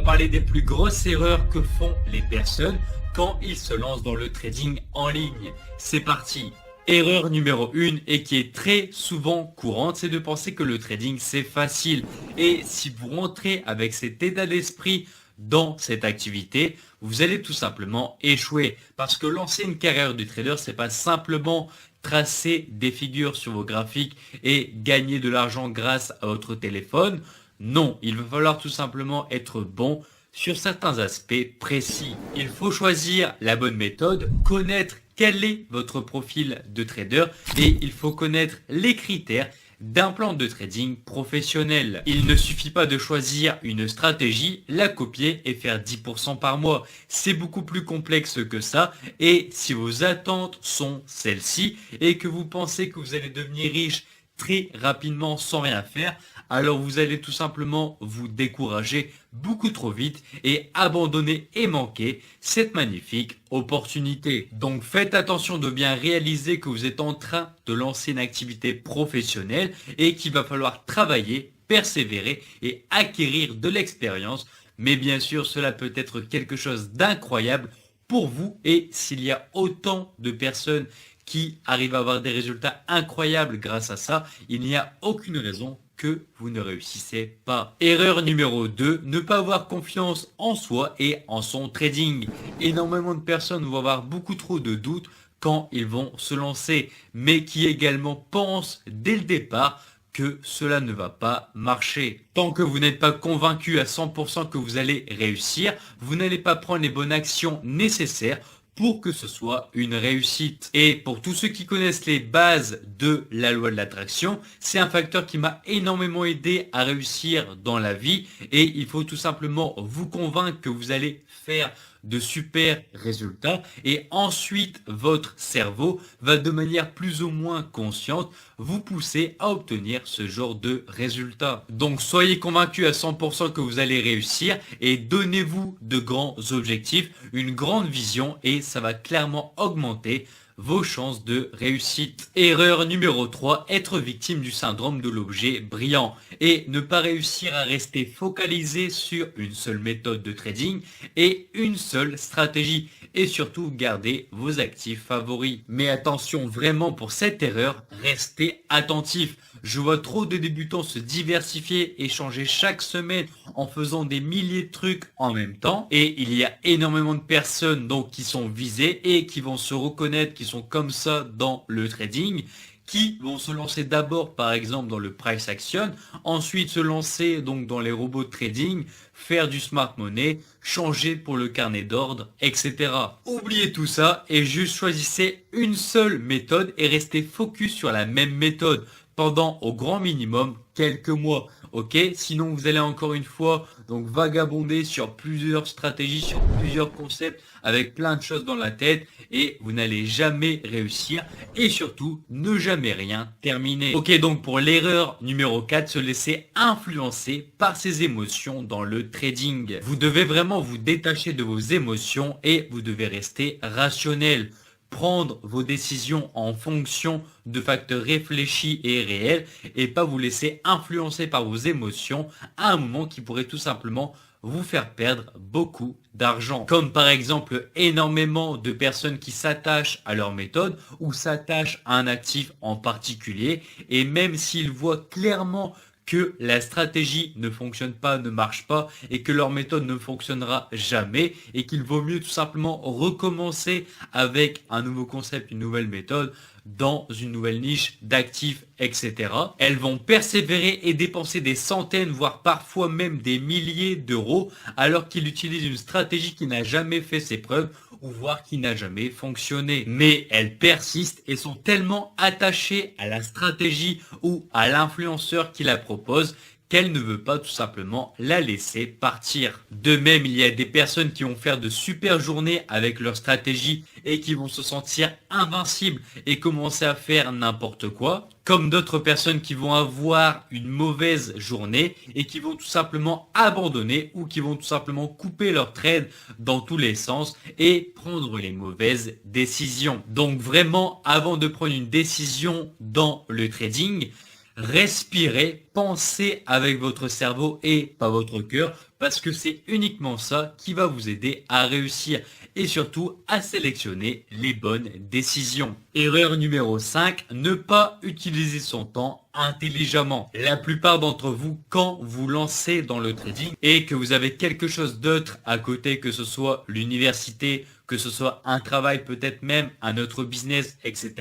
parler des plus grosses erreurs que font les personnes quand ils se lancent dans le trading en ligne. C'est parti. Erreur numéro 1 et qui est très souvent courante, c'est de penser que le trading c'est facile. Et si vous rentrez avec cet état d'esprit dans cette activité, vous allez tout simplement échouer. Parce que lancer une carrière de trader, c'est pas simplement tracer des figures sur vos graphiques et gagner de l'argent grâce à votre téléphone. Non, il va falloir tout simplement être bon sur certains aspects précis. Il faut choisir la bonne méthode, connaître quel est votre profil de trader et il faut connaître les critères d'un plan de trading professionnel. Il ne suffit pas de choisir une stratégie, la copier et faire 10% par mois. C'est beaucoup plus complexe que ça et si vos attentes sont celles-ci et que vous pensez que vous allez devenir riche très rapidement sans rien faire, alors vous allez tout simplement vous décourager beaucoup trop vite et abandonner et manquer cette magnifique opportunité. Donc faites attention de bien réaliser que vous êtes en train de lancer une activité professionnelle et qu'il va falloir travailler, persévérer et acquérir de l'expérience. Mais bien sûr, cela peut être quelque chose d'incroyable pour vous et s'il y a autant de personnes qui arrivent à avoir des résultats incroyables grâce à ça, il n'y a aucune raison que vous ne réussissez pas. Erreur numéro 2, ne pas avoir confiance en soi et en son trading. Énormément de personnes vont avoir beaucoup trop de doutes quand ils vont se lancer, mais qui également pensent dès le départ que cela ne va pas marcher. Tant que vous n'êtes pas convaincu à 100% que vous allez réussir, vous n'allez pas prendre les bonnes actions nécessaires pour que ce soit une réussite. Et pour tous ceux qui connaissent les bases de la loi de l'attraction, c'est un facteur qui m'a énormément aidé à réussir dans la vie et il faut tout simplement vous convaincre que vous allez faire de super résultats et ensuite votre cerveau va de manière plus ou moins consciente vous pousser à obtenir ce genre de résultats. Donc soyez convaincus à 100% que vous allez réussir et donnez-vous de grands objectifs, une grande vision et ça va clairement augmenter vos chances de réussite. Erreur numéro 3, être victime du syndrome de l'objet brillant et ne pas réussir à rester focalisé sur une seule méthode de trading et une seule stratégie et surtout garder vos actifs favoris. Mais attention vraiment pour cette erreur, restez attentif. Je vois trop de débutants se diversifier et changer chaque semaine en faisant des milliers de trucs en même temps et il y a énormément de personnes donc qui sont visées et qui vont se reconnaître, qui sont comme ça dans le trading, qui vont se lancer d'abord par exemple dans le price action, ensuite se lancer donc dans les robots de trading, faire du smart money, changer pour le carnet d'ordre, etc. Oubliez tout ça et juste choisissez une seule méthode et restez focus sur la même méthode pendant au grand minimum quelques mois. Ok, sinon vous allez encore une fois donc vagabonder sur plusieurs stratégies, sur plusieurs concepts avec plein de choses dans la tête et vous n'allez jamais réussir et surtout ne jamais rien terminer. Ok, donc pour l'erreur numéro 4, se laisser influencer par ses émotions dans le trading. Vous devez vraiment vous détacher de vos émotions et vous devez rester rationnel. Prendre vos décisions en fonction de facteurs réfléchis et réels et pas vous laisser influencer par vos émotions à un moment qui pourrait tout simplement vous faire perdre beaucoup d'argent. Comme par exemple énormément de personnes qui s'attachent à leur méthode ou s'attachent à un actif en particulier et même s'ils voient clairement que la stratégie ne fonctionne pas, ne marche pas et que leur méthode ne fonctionnera jamais et qu'il vaut mieux tout simplement recommencer avec un nouveau concept, une nouvelle méthode dans une nouvelle niche d'actifs, etc. Elles vont persévérer et dépenser des centaines, voire parfois même des milliers d'euros alors qu'ils utilisent une stratégie qui n'a jamais fait ses preuves ou voire qui n'a jamais fonctionné. Mais elles persistent et sont tellement attachées à la stratégie ou à l'influenceur qui la propose qu'elle ne veut pas tout simplement la laisser partir. De même, il y a des personnes qui vont faire de super journées avec leur stratégie et qui vont se sentir invincibles et commencer à faire n'importe quoi, comme d'autres personnes qui vont avoir une mauvaise journée et qui vont tout simplement abandonner ou qui vont tout simplement couper leur trade dans tous les sens et prendre les mauvaises décisions. Donc vraiment, avant de prendre une décision dans le trading, respirez, pensez avec votre cerveau et pas votre cœur, parce que c'est uniquement ça qui va vous aider à réussir et surtout à sélectionner les bonnes décisions. Erreur numéro 5, ne pas utiliser son temps intelligemment. La plupart d'entre vous, quand vous lancez dans le trading et que vous avez quelque chose d'autre à côté, que ce soit l'université, que ce soit un travail, peut-être même un autre business, etc.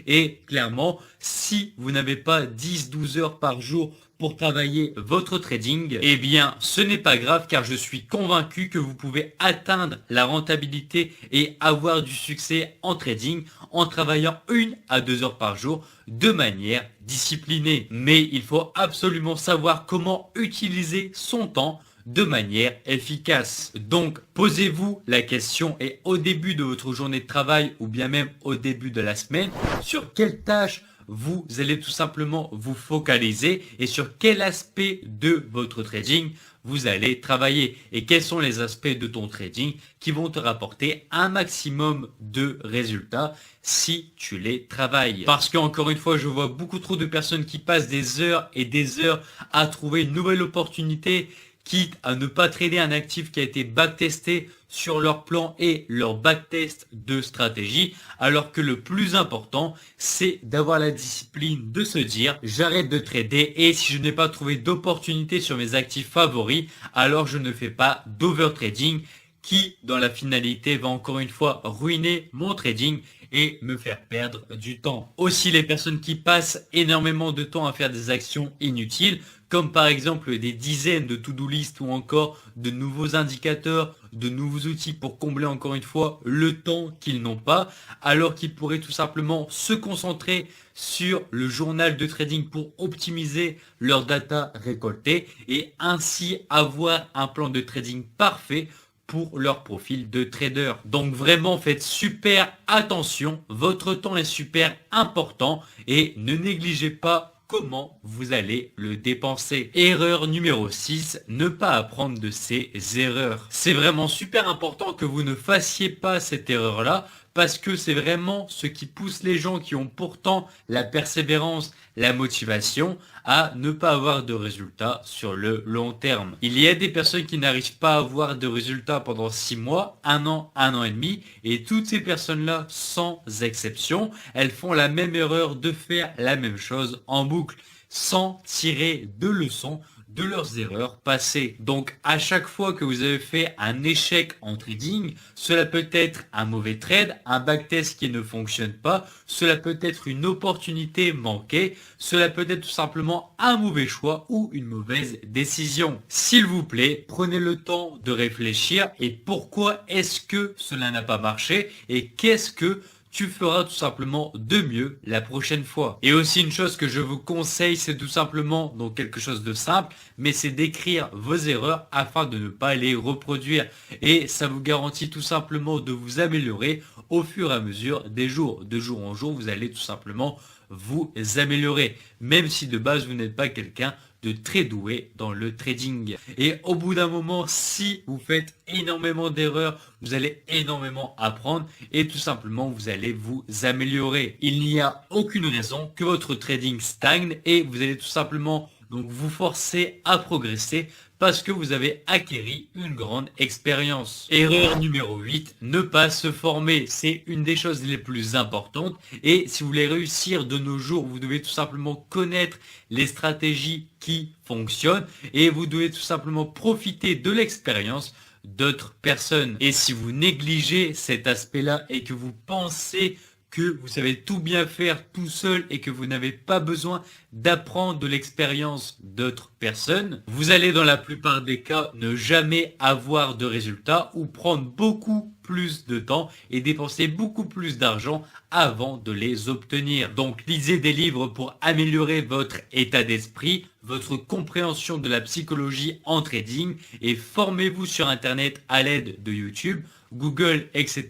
Et clairement, si vous n'avez pas 10-12 heures par jour pour travailler votre trading, eh bien ce n'est pas grave, car je suis convaincu que vous pouvez atteindre la rentabilité et avoir du succès en trading en travaillant 1 à 2 heures par jour de manière disciplinée. Mais il faut absolument savoir comment utiliser son temps de manière efficace. Donc posez-vous la question, et au début de votre journée de travail ou bien même au début de la semaine, sur quelle tâche vous allez tout simplement vous focaliser et sur quel aspect de votre trading vous allez travailler et quels sont les aspects de ton trading qui vont te rapporter un maximum de résultats si tu les travailles. Parce que encore une fois, je vois beaucoup trop de personnes qui passent des heures et des heures à trouver une nouvelle opportunité, quitte à ne pas trader un actif qui a été backtesté sur leur plan et leur backtest de stratégie, alors que le plus important, c'est d'avoir la discipline de se dire j'arrête de trader, et si je n'ai pas trouvé d'opportunité sur mes actifs favoris, alors je ne fais pas d'overtrading qui, dans la finalité, va encore une fois ruiner mon trading et me faire perdre du temps. Aussi, les personnes qui passent énormément de temps à faire des actions inutiles, comme par exemple des dizaines de to-do list ou encore de nouveaux indicateurs, de nouveaux outils pour combler encore une fois le temps qu'ils n'ont pas, alors qu'ils pourraient tout simplement se concentrer sur le journal de trading pour optimiser leurs data récoltées et ainsi avoir un plan de trading parfait pour leur profil de trader. Donc vraiment, faites super attention, votre temps est super important et ne négligez pas comment vous allez le dépenser. Erreur numéro 6, ne pas apprendre de ces erreurs. C'est vraiment super important que vous ne fassiez pas cette erreur-là, parce que c'est vraiment ce qui pousse les gens qui ont pourtant la persévérance, la motivation, à ne pas avoir de résultats sur le long terme. Il y a des personnes qui n'arrivent pas à avoir de résultats pendant 6 mois, 1 an et demi, et toutes ces personnes-là, sans exception, elles font la même erreur de faire la même chose en boucle, sans tirer de leçons de leurs erreurs passées. Donc à chaque fois que vous avez fait un échec en trading, cela peut être un mauvais trade, un backtest qui ne fonctionne pas, cela peut être une opportunité manquée, cela peut être tout simplement un mauvais choix ou une mauvaise décision. S'il vous plaît, prenez le temps de réfléchir et pourquoi est-ce que cela n'a pas marché et qu'est-ce que tu feras tout simplement de mieux la prochaine fois. Et aussi une chose que je vous conseille, c'est tout simplement, donc quelque chose de simple, mais c'est d'écrire vos erreurs afin de ne pas les reproduire. Et ça vous garantit tout simplement de vous améliorer au fur et à mesure des jours. De jour en jour, vous allez tout simplement vous améliorer, même si de base vous n'êtes pas quelqu'un de très doué dans le trading. Et au bout d'un moment, si vous faites énormément d'erreurs, vous allez énormément apprendre et tout simplement vous allez vous améliorer. Il n'y a aucune raison que votre trading stagne et vous allez tout simplement donc vous forcer à progresser parce que vous avez acquéri une grande expérience. Erreur numéro 8, ne pas se former. C'est une des choses les plus importantes et si vous voulez réussir de nos jours, vous devez tout simplement connaître les stratégies qui fonctionnent et vous devez tout simplement profiter de l'expérience d'autres personnes. Et si vous négligez cet aspect-là et que vous pensez que vous savez tout bien faire tout seul et que vous n'avez pas besoin d'apprendre de l'expérience d'autres personnes, vous allez dans la plupart des cas ne jamais avoir de résultats ou prendre beaucoup plus de temps et dépenser beaucoup plus d'argent avant de les obtenir. Donc lisez des livres pour améliorer votre état d'esprit, votre compréhension de la psychologie en trading et formez-vous sur internet à l'aide de YouTube, Google, etc.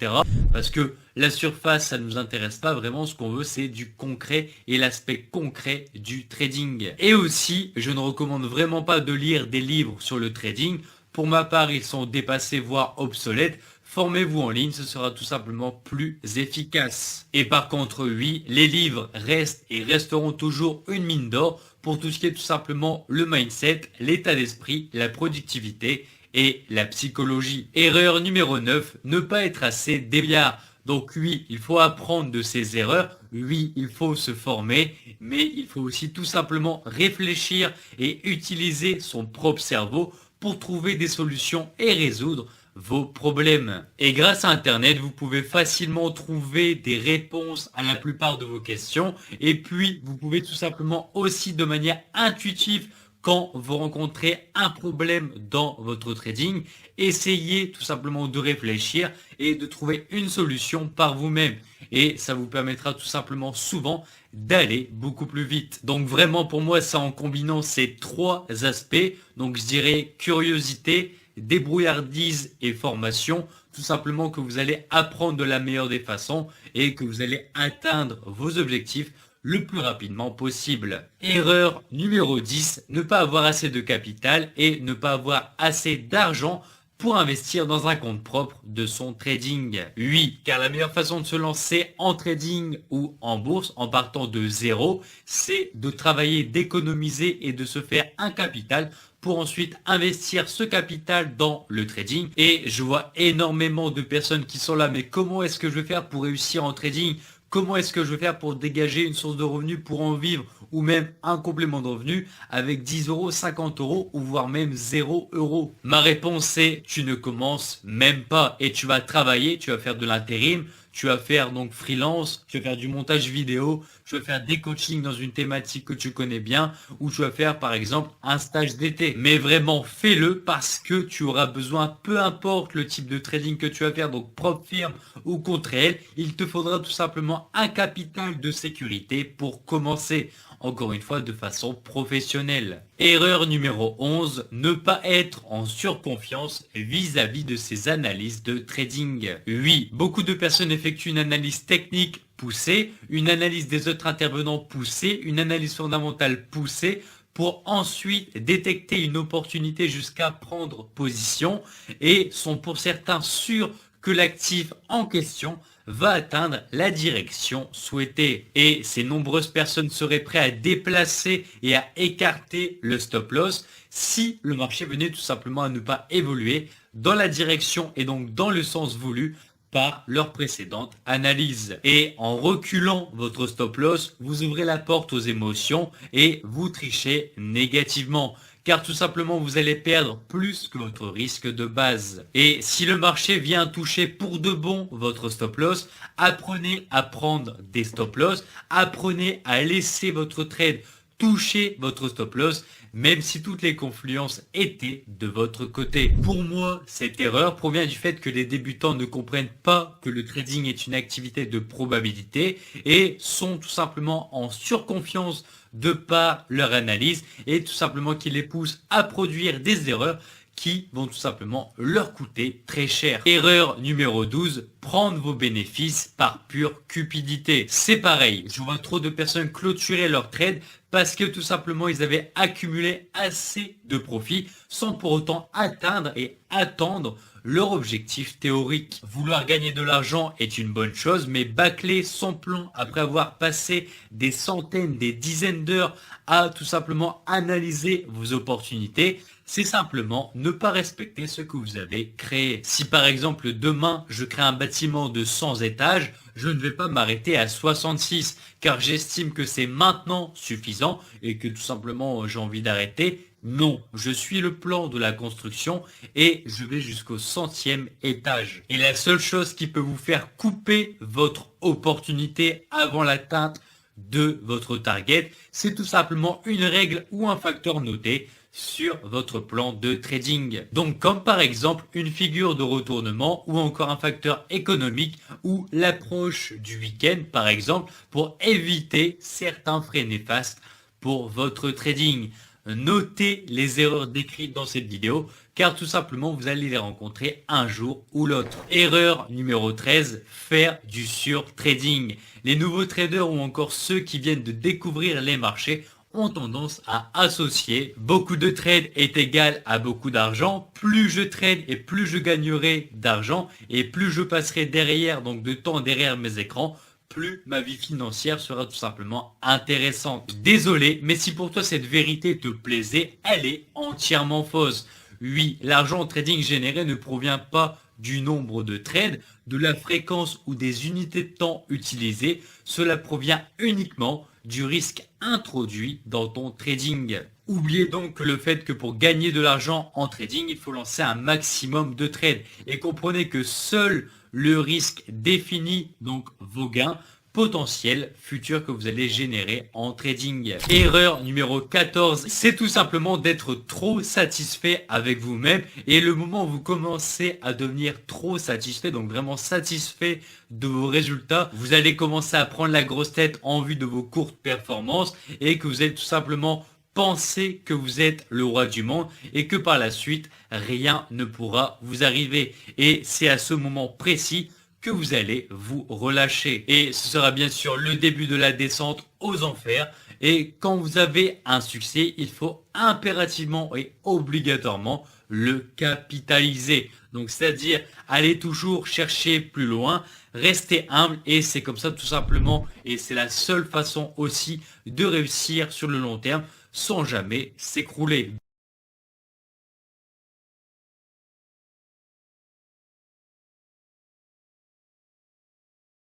Parce que la surface, ça ne nous intéresse pas vraiment. Ce qu'on veut, c'est du concret et l'aspect concret du trading. Et aussi, je ne recommande vraiment pas de lire des livres sur le trading. Pour ma part, ils sont dépassés, voire obsolètes. Formez-vous en ligne, ce sera tout simplement plus efficace. Et par contre, oui, les livres restent et resteront toujours une mine d'or pour tout ce qui est tout simplement le mindset, l'état d'esprit, la productivité et la psychologie. Erreur numéro 9, ne pas être assez débrouillard. Donc oui, il faut apprendre de ses erreurs, oui, il faut se former, mais il faut aussi tout simplement réfléchir et utiliser son propre cerveau pour trouver des solutions et résoudre vos problèmes. Et grâce à Internet, vous pouvez facilement trouver des réponses à la plupart de vos questions. Et puis, vous pouvez tout simplement aussi de manière intuitive, quand vous rencontrez un problème dans votre trading, essayez tout simplement de réfléchir et de trouver une solution par vous-même. Et ça vous permettra tout simplement souvent d'aller beaucoup plus vite. Donc vraiment pour moi, c'est en combinant ces trois aspects, donc je dirais curiosité, débrouillardise et formation, tout simplement que vous allez apprendre de la meilleure des façons et que vous allez atteindre vos objectifs le plus rapidement possible. Erreur numéro 10, ne pas avoir assez de capital et ne pas avoir assez d'argent pour investir dans un compte propre de son trading. Oui, car la meilleure façon de se lancer en trading ou en bourse en partant de zéro, c'est de travailler, d'économiser et de se faire un capital pour ensuite investir ce capital dans le trading. Et je vois énormément de personnes qui sont là, mais comment est-ce que je vais faire pour réussir en trading ? Comment est-ce que je vais faire pour dégager une source de revenus pour en vivre ou même un complément de revenus avec 10 euros, 50 euros ou voire même 0 euros? Ma réponse est tu ne commences même pas et tu vas travailler, tu vas faire de l'intérim, tu vas faire donc freelance, tu vas faire du montage vidéo, tu vas faire des coachings dans une thématique que tu connais bien ou tu vas faire par exemple un stage d'été. Mais vraiment fais-le parce que tu auras besoin, peu importe le type de trading que tu vas faire, donc propre firme ou compte réel, il te faudra tout simplement un capital de sécurité pour commencer. Encore une fois de façon professionnelle. Erreur numéro 11, ne pas être en surconfiance vis-à-vis de ses analyses de trading. Oui, beaucoup de personnes effectuent une analyse technique poussée, une analyse des autres intervenants poussée, une analyse fondamentale poussée, pour ensuite détecter une opportunité jusqu'à prendre position et sont pour certains sûrs que l'actif en question va atteindre la direction souhaitée. Et ces nombreuses personnes seraient prêtes à déplacer et à écarter le stop loss si le marché venait tout simplement à ne pas évoluer dans la direction et donc dans le sens voulu par leur précédente analyse. Et en reculant votre stop loss, vous ouvrez la porte aux émotions et vous trichez négativement. Car tout simplement vous allez perdre plus que votre risque de base. Et si le marché vient toucher pour de bon votre stop loss, apprenez à prendre des stop loss, apprenez à laisser votre trade toucher votre stop loss, même si toutes les confluences étaient de votre côté. Pour moi, cette erreur provient du fait que les débutants ne comprennent pas que le trading est une activité de probabilité et sont tout simplement en surconfiance de par leur analyse et tout simplement qui les pousse à produire des erreurs qui vont tout simplement leur coûter très cher. Erreur numéro 12, prendre vos bénéfices par pure cupidité. C'est pareil, je vois trop de personnes clôturer leur trade parce que tout simplement ils avaient accumulé assez de profits sans pour autant atteindre et attendre leur objectif théorique. Vouloir gagner de l'argent est une bonne chose, mais bâcler son plan après avoir passé des centaines, des dizaines d'heures à tout simplement analyser vos opportunités, c'est simplement ne pas respecter ce que vous avez créé. Si par exemple demain je crée un bâtiment de 100 étages, je ne vais pas m'arrêter à 66 car j'estime que c'est maintenant suffisant et que tout simplement j'ai envie d'arrêter. Non, je suis le plan de la construction et je vais jusqu'au 100e étage. Et la seule chose qui peut vous faire couper votre opportunité avant l'atteinte de votre target, c'est tout simplement une règle ou un facteur noté sur votre plan de trading. Donc comme par exemple une figure de retournement ou encore un facteur économique ou l'approche du week-end par exemple pour éviter certains frais néfastes pour votre trading. Notez les erreurs décrites dans cette vidéo car tout simplement vous allez les rencontrer un jour ou l'autre. Erreur numéro 13, faire du sur-trading. Les nouveaux traders ou encore ceux qui viennent de découvrir les marchés ont tendance à associer beaucoup de trades est égal à beaucoup d'argent. Plus je trade et plus je gagnerai d'argent et plus je passerai derrière, donc de temps derrière mes écrans, plus ma vie financière sera tout simplement intéressante. Désolé, mais si pour toi cette vérité te plaisait, elle est entièrement fausse. Oui, l'argent en trading généré ne provient pas du nombre de trades, de la fréquence ou des unités de temps utilisées. Cela provient uniquement du risque introduit dans ton trading. Oubliez donc le fait que pour gagner de l'argent en trading, il faut lancer un maximum de trades. Et comprenez que seul le risque définit donc vos gains potentiels futurs que vous allez générer en trading. Erreur numéro 14, c'est tout simplement d'être trop satisfait avec vous-même. Et le moment où vous commencez à devenir trop satisfait, donc vraiment satisfait de vos résultats, vous allez commencer à prendre la grosse tête en vue de vos courtes performances et que vous allez tout simplement penser que vous êtes le roi du monde et que par la suite, rien ne pourra vous arriver. Et c'est à ce moment précis que vous allez vous relâcher. Et ce sera bien sûr le début de la descente aux enfers. Et quand vous avez un succès, il faut impérativement et obligatoirement le capitaliser. Donc c'est-à-dire aller toujours chercher plus loin, rester humble et c'est comme ça tout simplement. Et c'est la seule façon aussi de réussir sur le long terme sans jamais s'écrouler.